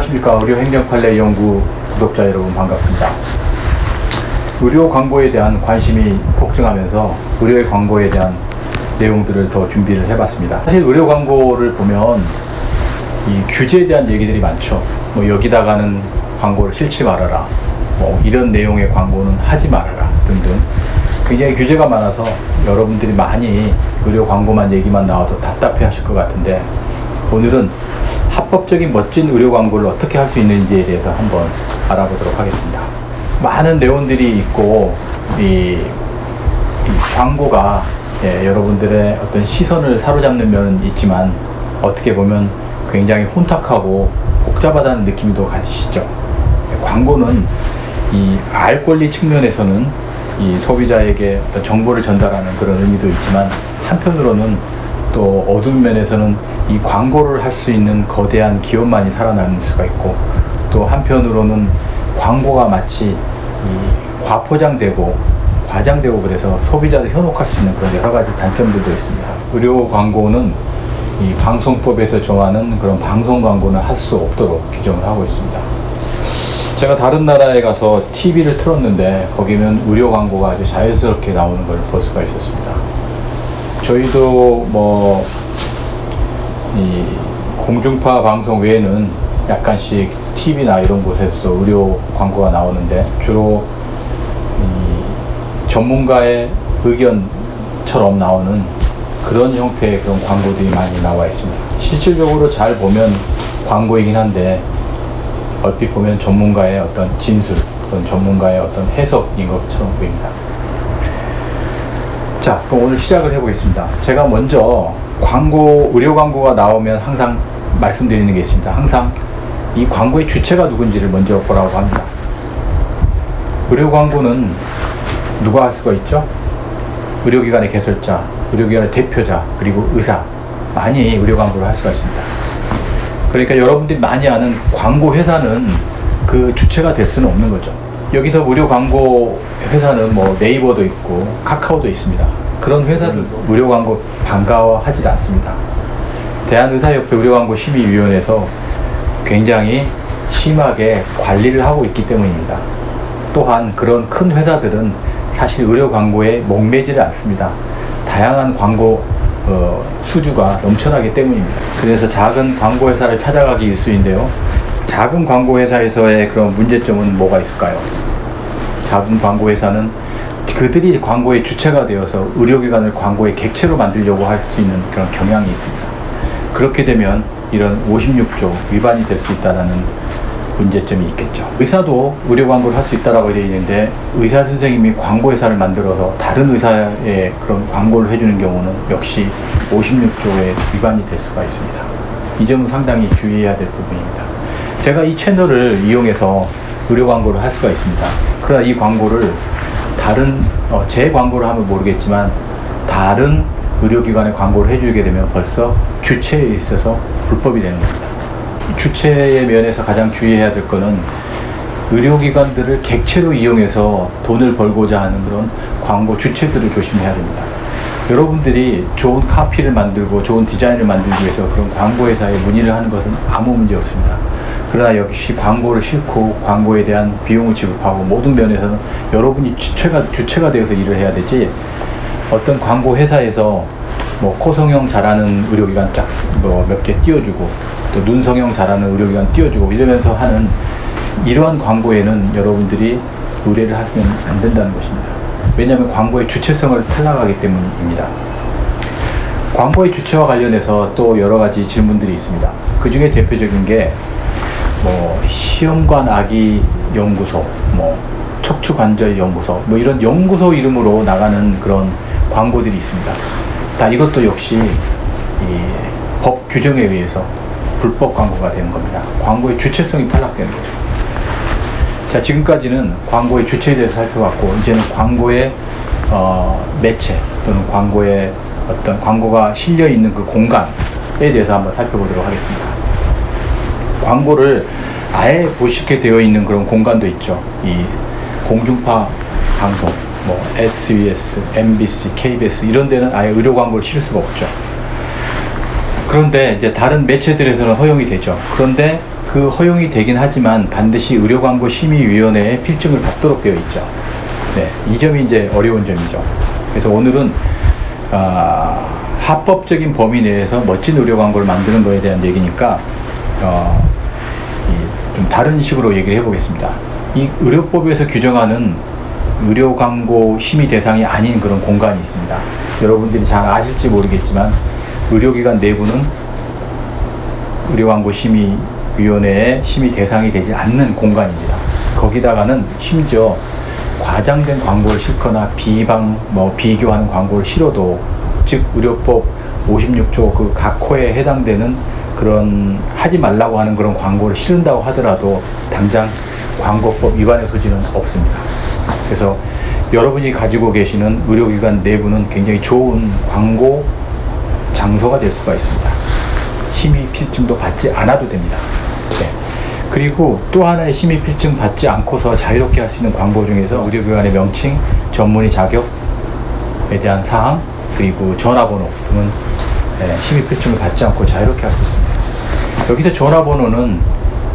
안녕하십니까. 의료행정판례 연구 구독자 여러분 반갑습니다. 의료 광고에 대한 관심이 폭증하면서 의료의 광고에 대한 내용들을 더 준비를 해봤습니다. 사실 의료 광고를 보면 이 규제에 대한 얘기들이 많죠. 뭐 여기다가는 광고를 실지 말아라, 뭐 이런 내용의 광고는 하지 말아라 등등 굉장히 규제가 많아서 여러분들이 많이 의료 광고만 얘기만 나와도 답답해 하실 것 같은데, 오늘은 합법적인 멋진 의료 광고를 어떻게 할 수 있는지에 대해서 한번 알아보도록 하겠습니다. 많은 내용들이 있고 이 광고가 여러분들의 어떤 시선을 사로잡는 면은 있지만 어떻게 보면 굉장히 혼탁하고 복잡하다는 느낌도 가지시죠. 광고는 이 알 권리 측면에서는 이 소비자에게 어떤 정보를 전달하는 그런 의미도 있지만, 한편으로는 또 어두운 면에서는 이 광고를 할 수 있는 거대한 기업만이 살아남을 수가 있고, 또 한편으로는 광고가 마치 이 과포장되고 과장되고 그래서 소비자를 현혹할 수 있는 그런 여러 가지 단점들도 있습니다. 의료 광고는 이 방송법에서 정하는 그런 방송 광고는 할 수 없도록 규정을 하고 있습니다. 제가 다른 나라에 가서 TV를 틀었는데 거기는 의료 광고가 아주 자연스럽게 나오는 걸 볼 수가 있었습니다. 저희도 뭐 이 공중파 방송 외에는 약간씩 TV나 이런 곳에서도 의료 광고가 나오는데, 주로 이 전문가의 의견처럼 나오는 그런 형태의 그런 광고들이 많이 나와 있습니다. 실질적으로 잘 보면 광고이긴 한데 얼핏 보면 전문가의 어떤 진술, 그런 전문가의 어떤 해석인 것처럼 보입니다. 자, 그럼 오늘 시작을 해보겠습니다. 제가 먼저 의료 광고가 나오면 항상 말씀드리는 게 있습니다. 항상 이 광고의 주체가 누군지를 먼저 보라고 합니다. 의료 광고는 누가 할 수가 있죠? 의료기관의 개설자, 의료기관의 대표자, 그리고 의사, 많이 의료 광고를 할 수가 있습니다. 그러니까 여러분들이 많이 아는 광고 회사는 그 주체가 될 수는 없는 거죠. 여기서 의료 광고 회사는 뭐 네이버도 있고 카카오도 있습니다. 그런 회사들도 의료 광고 반가워하지 않습니다. 대한의사협회 의료광고심의위원회에서 굉장히 심하게 관리를 하고 있기 때문입니다. 또한 그런 큰 회사들은 사실 의료 광고에 목매지를 않습니다. 다양한 광고 수주가 넘쳐나기 때문입니다. 그래서 작은 광고 회사를 찾아가기 일쑤인데요. 작은 광고 회사에서의 그런 문제점은 뭐가 있을까요? 작은 광고 회사는 그들이 광고의 주체가 되어서 의료기관을 광고의 객체로 만들려고 할 수 있는 그런 경향이 있습니다. 그렇게 되면 이런 56조 위반이 될 수 있다는 문제점이 있겠죠. 의사도 의료 광고를 할 수 있다고 되어 있는데, 의사 선생님이 광고 회사를 만들어서 다른 의사의 그런 광고를 해주는 경우는 역시 56조의 위반이 될 수가 있습니다. 이 점은 상당히 주의해야 될 부분입니다. 제가 이 채널을 이용해서 의료 광고를 할 수가 있습니다. 그러나 이 광고를 다른 제 광고를 하면 모르겠지만 다른 의료기관의 광고를 해주게 되면 벌써 주체에 있어서 불법이 되는 겁니다. 주체의 면에서 가장 주의해야 될 거는 의료기관들을 객체로 이용해서 돈을 벌고자 하는 그런 광고 주체들을 조심해야 됩니다. 여러분들이 좋은 카피를 만들고 좋은 디자인을 만들기 위해서 그런 광고회사에 문의를 하는 것은 아무 문제 없습니다. 그러나 역시 광고를 싣고 광고에 대한 비용을 지급하고 모든 면에서는 여러분이 주체가 되어서 일을 해야 되지, 어떤 광고 회사에서 뭐 코성형 잘하는 의료기관 몇 개 띄워주고 또 눈성형 잘하는 의료기관 띄워주고 이러면서 하는 이러한 광고에는 여러분들이 의뢰를 하시면 안 된다는 것입니다. 왜냐하면 광고의 주체성을 탈락하기 때문입니다. 광고의 주체와 관련해서 또 여러 가지 질문들이 있습니다. 그 중에 대표적인 게 뭐 시험관 아기 연구소, 뭐 척추관절 연구소, 뭐 이런 연구소 이름으로 나가는 그런 광고들이 있습니다. 다 이것도 역시 이 법 규정에 의해서 불법 광고가 되는 겁니다. 광고의 주체성이 탈락되는 거죠. 자, 지금까지는 광고의 주체에 대해서 살펴봤고, 이제는 광고의 매체 또는 광고의 어떤 광고가 실려 있는 그 공간에 대해서 한번 살펴보도록 하겠습니다. 광고를 아예 보시게 되어 있는 그런 공간도 있죠. 이 공중파 방송, 뭐 SBS, MBC, KBS 이런 데는 아예 의료 광고를 실 수가 없죠. 그런데 이제 다른 매체들에서는 허용이 되죠. 그런데 그 그 허용이 되긴 하지만 반드시 의료광고심의위원회의 필증을 받도록 되어 있죠. 네, 이 점이 이제 어려운 점이죠. 그래서 오늘은 합법적인 범위 내에서 멋진 의료광고를 만드는 것에 대한 얘기니까 좀 다른 식으로 얘기를 해보겠습니다. 이 의료법에서 규정하는 의료광고 심의 대상이 아닌 그런 공간이 있습니다. 여러분들이 잘 아실지 모르겠지만 의료기관 내부는 의료광고심의위원회의 심의 대상이 되지 않는 공간입니다. 거기다가는 심지어 과장된 광고를 싣거나 비교하는 광고를 실어도, 즉 의료법 56조 그 각 호에 해당되는 그런 하지 말라고 하는 그런 광고를 실은다고 하더라도 당장 광고법 위반의 소지는 없습니다. 그래서 여러분이 가지고 계시는 의료기관 내부는 굉장히 좋은 광고 장소가 될 수가 있습니다. 심의 필증도 받지 않아도 됩니다. 네. 그리고 또 하나의 심의 필증 받지 않고서 자유롭게 할 수 있는 광고 중에서 의료기관의 명칭, 전문의 자격에 대한 사항, 그리고 전화번호 등은 심의 필증을 받지 않고 자유롭게 할 수 있습니다. 여기서 전화번호는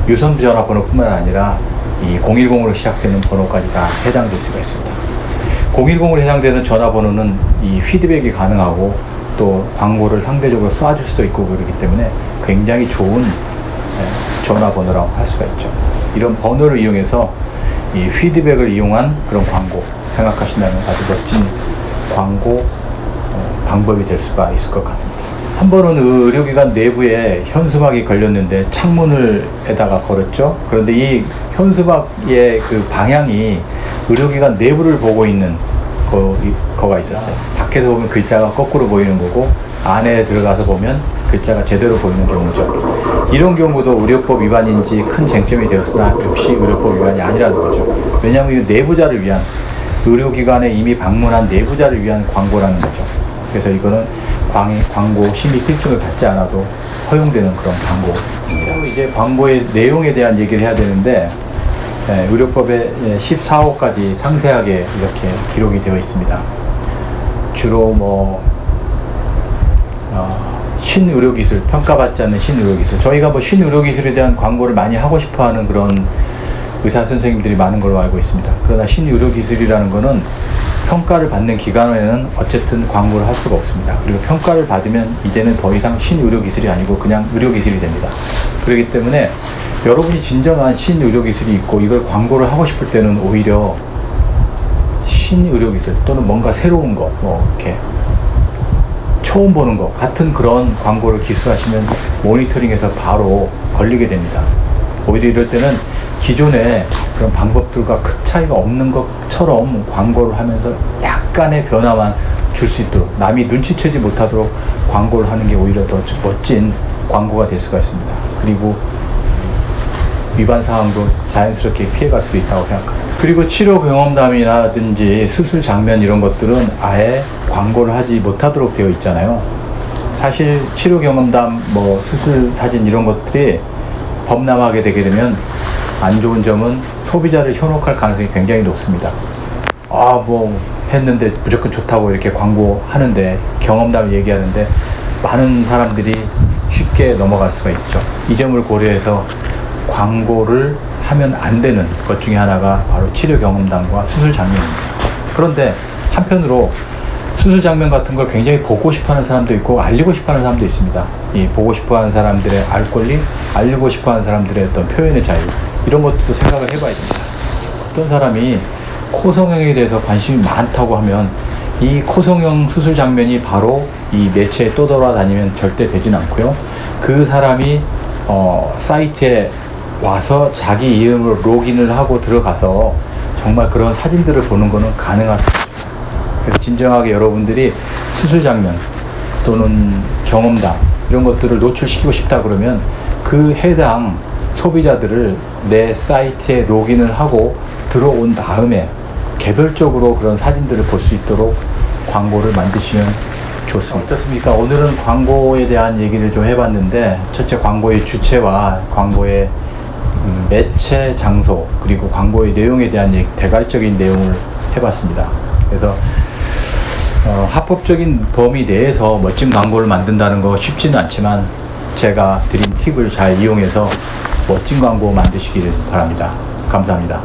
유선 전화번호뿐만 아니라 이 010으로 시작되는 번호까지 다 해당될 수가 있습니다. 010으로 해당되는 전화번호는 이 피드백이 가능하고 또 광고를 상대적으로 쏴줄 수도 있고 그렇기 때문에 굉장히 좋은 전화번호라고 할 수가 있죠. 이런 번호를 이용해서 이 피드백을 이용한 그런 광고 생각하신다면 아주 멋진 광고 방법이 될 수가 있을 것 같습니다. 한 번은 의료기관 내부에 현수막이 걸렸는데 창문을 에다가 걸었죠. 그런데 이 현수막의 그 방향이 의료기관 내부를 보고 있는 거가 있었어요. 밖에서 보면 글자가 거꾸로 보이는 거고 안에 들어가서 보면 글자가 제대로 보이는 경우죠. 이런 경우도 의료법 위반인지 큰 쟁점이 되었으나 역시 의료법 위반이 아니라는 거죠. 왜냐하면 이 내부자를 위한, 의료기관에 이미 방문한 내부자를 위한 광고라는 거죠. 그래서 이거는 광고 심의 필증을 받지 않아도 허용되는 그런 광고입니다. 그리고 이제 광고의 내용에 대한 얘기를 해야 되는데 의료법의 14호까지 상세하게 이렇게 기록이 되어 있습니다. 주로 신의료기술, 평가받지 않는 신의료기술, 저희가 신의료기술에 대한 광고를 많이 하고 싶어하는 그런 의사 선생님들이 많은 걸로 알고 있습니다. 그러나 신의료기술이라는 거는 평가를 받는 기관에는 어쨌든 광고를 할 수가 없습니다. 그리고 평가를 받으면 이제는 더 이상 신의료기술이 아니고 그냥 의료기술이 됩니다. 그렇기 때문에 여러분이 진정한 신의료기술이 있고 이걸 광고를 하고 싶을 때는 오히려 신의료기술 또는 뭔가 새로운 거, 이렇게 처음 보는 것 같은 그런 광고를 기술하시면 모니터링에서 바로 걸리게 됩니다. 오히려 이럴 때는 기존의 그런 방법들과 큰 차이가 없는 것처럼 광고를 하면서 약간의 변화만 줄 수 있도록, 남이 눈치채지 못하도록 광고를 하는 게 오히려 더 멋진 광고가 될 수가 있습니다. 그리고 위반 사항도 자연스럽게 피해갈 수 있다고 생각합니다. 그리고 치료 경험담이라든지 수술 장면 이런 것들은 아예 광고를 하지 못하도록 되어 있잖아요. 사실 치료 경험담, 수술 사진 이런 것들이 범람하게 되게 되면 안 좋은 점은 소비자를 현혹할 가능성이 굉장히 높습니다. 했는데 무조건 좋다고 이렇게 광고하는데, 경험담을 얘기하는데 많은 사람들이 쉽게 넘어갈 수가 있죠. 이 점을 고려해서 광고를 하면 안 되는 것 중에 하나가 바로 치료 경험담과 수술 장면입니다. 그런데 한편으로 수술 장면 같은 걸 굉장히 보고 싶어 하는 사람도 있고 알리고 싶어 하는 사람도 있습니다. 이 보고 싶어 하는 사람들의 알 권리, 알리고 싶어 하는 사람들의 어떤 표현의 자유, 이런 것도 생각을 해봐야 됩니다. 어떤 사람이 코성형에 대해서 관심이 많다고 하면 이 코성형 수술 장면이 바로 이 매체에 떠돌아다니면 절대 되진 않고요. 그 사람이 사이트에 와서 자기 이름으로 로그인을 하고 들어가서 정말 그런 사진들을 보는 거는 가능하습니다. 그래서 진정하게 여러분들이 수술 장면 또는 경험담 이런 것들을 노출시키고 싶다 그러면 그 해당 소비자들을 내 사이트에 로그인을 하고 들어온 다음에 개별적으로 그런 사진들을 볼 수 있도록 광고를 만드시면 좋습니다. 어떻습니까? 오늘은 광고에 대한 얘기를 좀 해봤는데, 첫째 광고의 주체와 광고의 매체 장소, 그리고 광고의 내용에 대한 대괄적인 내용을 해봤습니다. 그래서 합법적인 범위 내에서 멋진 광고를 만든다는 거 쉽지는 않지만 제가 드린 팁을 잘 이용해서 멋진 광고 만드시기를 바랍니다. 감사합니다.